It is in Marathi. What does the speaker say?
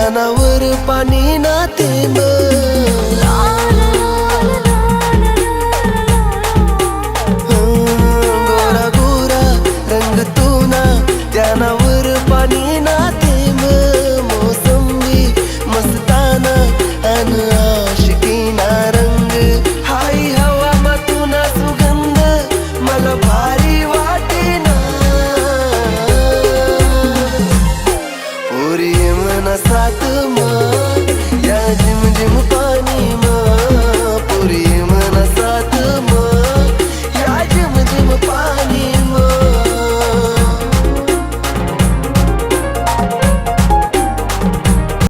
त्यानावर पाणी ना थेंब गोरा गोरा रंग तू ना त्यानावर पाणी ना थेंब मोसंबी मस्ताना अन आशिकीना रंग हाय हवा मतुना सुगंध मला भारी वाटेना पोरी मनासात